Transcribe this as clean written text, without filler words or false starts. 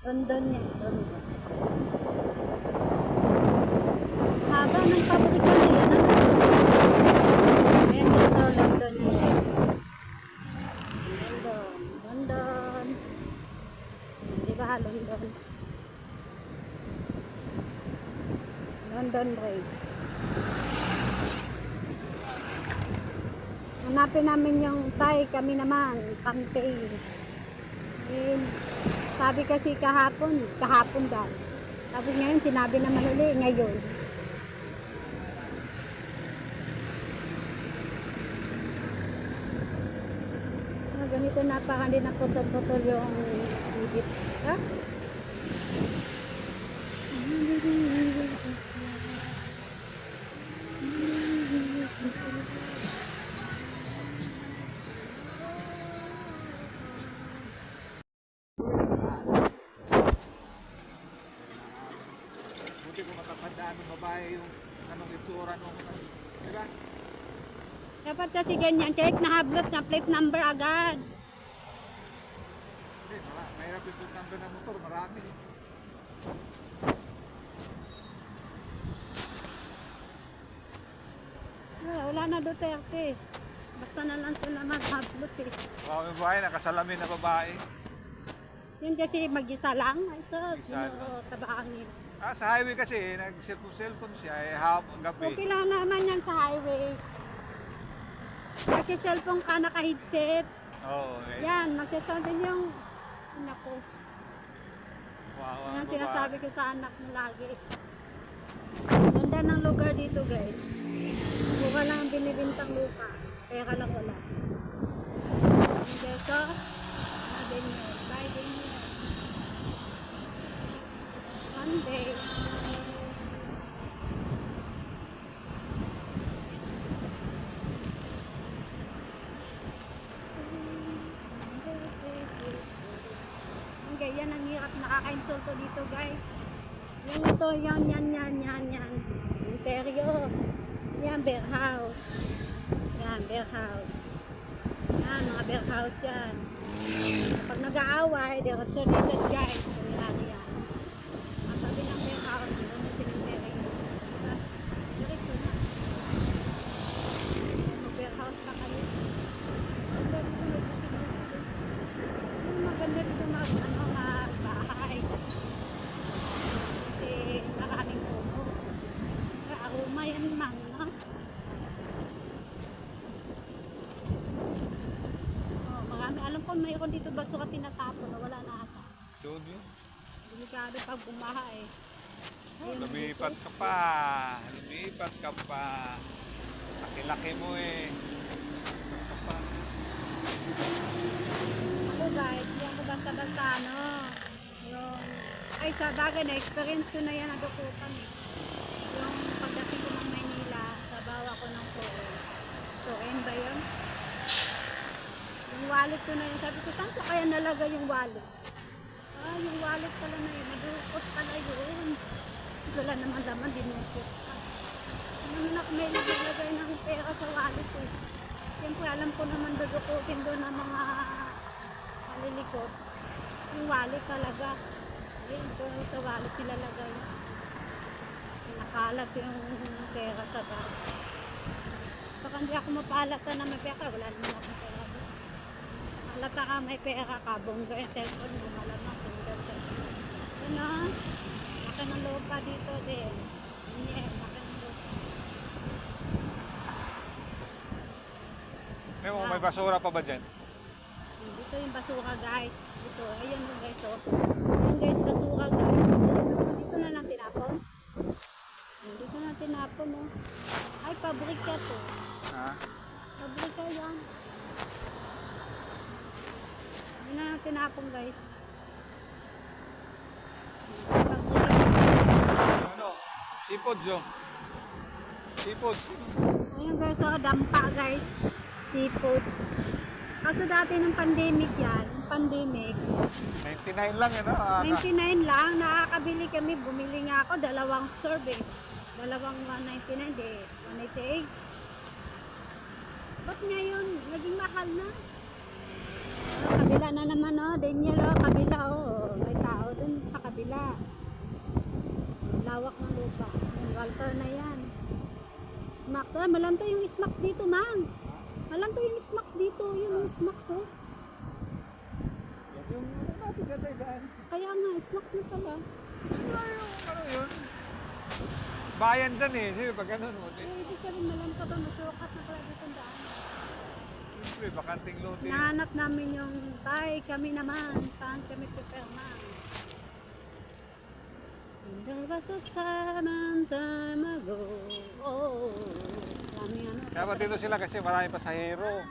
London yan, London. Haba ng pabrika na yan, ano? Ayan guys, so London yan. London, London. Diba, London? London Bridge. Hanapin namin yung Thai, kami naman, campaign. And, sabi kasi kahapon daw. Tapos ngayon, sinabi naman uli, ngayon. Ganito na pa, hindi na putol-putol yung bibit. Ha? Buti kung matapandaan ng babae yung anong itsura nung diba? Dapat kasi ganyan, kahit nahablot na plate number agad. Hindi, mahirap yung food number ng motor, marami. Wala na Duterte. Basta na lang sila maghablot eh. Wow, yung babae, nakasalamin na babae. Yun kasi mag-isa lang. Ay sus, Mag-isa lang. tabaangin. Sa highway kasi, nag-cellphone siya, hapon, gabi. Okay lang naman yan sa highway. Magsi-cellphone ka, naka-headset. Oo, eh. Yan, magsasound din yung anak ko. Wow, Yan ang sinasabi ko sa anak mo lagi. Ganda ng lugar dito guys. Mukha lang ang binibintang lupa. Pera lang wala. Okay, so, din yun. Bye din yun. One day. Okay, yan ang hirap nakaka-insulto dito guys. Yan ito, yan. Interior. Yan, bear house. Yan, bear house. Yan, mga bear house yan. Pag nag-aaway, diretsonitas guys. Kunyari yan. Ang tabi ng bear house, nandun yung cemetery. Diba? Diretso na. Mag-bear house pa kayo. Maganda dito, maganda dito magbahay. Kasi maraming puno. Aroma yan man, no? Oh, marami. Alam ko mayroon dito basura tinatapon na wala na ata. Doon yun. Delikado pag bumaha eh. Ayun, Lumipat ka pa. Lumipat ka pa. Laki-laki mo eh. Lumipat ka pa. ako guys, hindi ako basta-basta ano. Yung, ay sa bagay na experience ko na yan nadukutan eh. Yung pagdating ko ng Maynila, sabaw ako ng Soen. Soen ba yun? Yung wallet ko na yun. Sabi ko, saan ko kaya nalagay yung wallet? Ah, yung wallet pala na yun. Nadukot pala yun. Wala naman laman, dinukot ka. Ano naman ako may naglagay ng pera sa wallet eh. Siyempre, alam ko naman dudukutin doon ng mga malilikot. Yung wallet talaga. Ayun, kung sa wallet nilalagay. Nakalat yung pera sa bag. Baka hindi ako mapalata na may pera. Wala naman akong pera doon. Malata ka may pera ka. Bongga yung cellphone mo. Malamang sundan ka. Ano? Laki ng lupa dito din. Hindi, laki ng lupa. May basura pa ba dyan? Dito yung basura guys. Dito. Ayan yung guys. Oh. Ayan guys, basura guys. Ayan, oh. Dito na lang tinapon. Dito na tinapon. Oh. Ay, pabrika to. Ha? Pabrika yan. Dito na lang tinapon guys. Pabrika. Ano? Seafood yun. Seafood. Ayan guys, oh. Dampa guys. Seafoods. Kaso dati ng pandemic yan. Pandemic. 99 lang eh, no? 99 lang, nakakabili kami, bumili nga ako, dalawang serve eh. Dalawang 199 eh, 188. Ba't ngayon, naging mahal na? Kabila na naman, oh. Daniel, oh. Kabila, oh. May tao dun sa kabila. Lawak ng lupa. Yung Walter na yan. Smax. Ah, malanto yung Smax dito, ma'am. Malanto yung Smax dito. Yung Smax, oh. Yung natin katayaan. Kaya nga, Smax na pala. Ano yun? Bayan dyan eh. Siyempre, pag ganun mo. Eh, ibig sabihin, malanto ba? Masukat na pala dito ang daan. Siyempre, bakanting lote. Nahanap namin yung tay, kami naman. Saan kami pipirma? And there was a time ago. Oh, kami ano. Kaya ba dito sila kasi marami pasahero.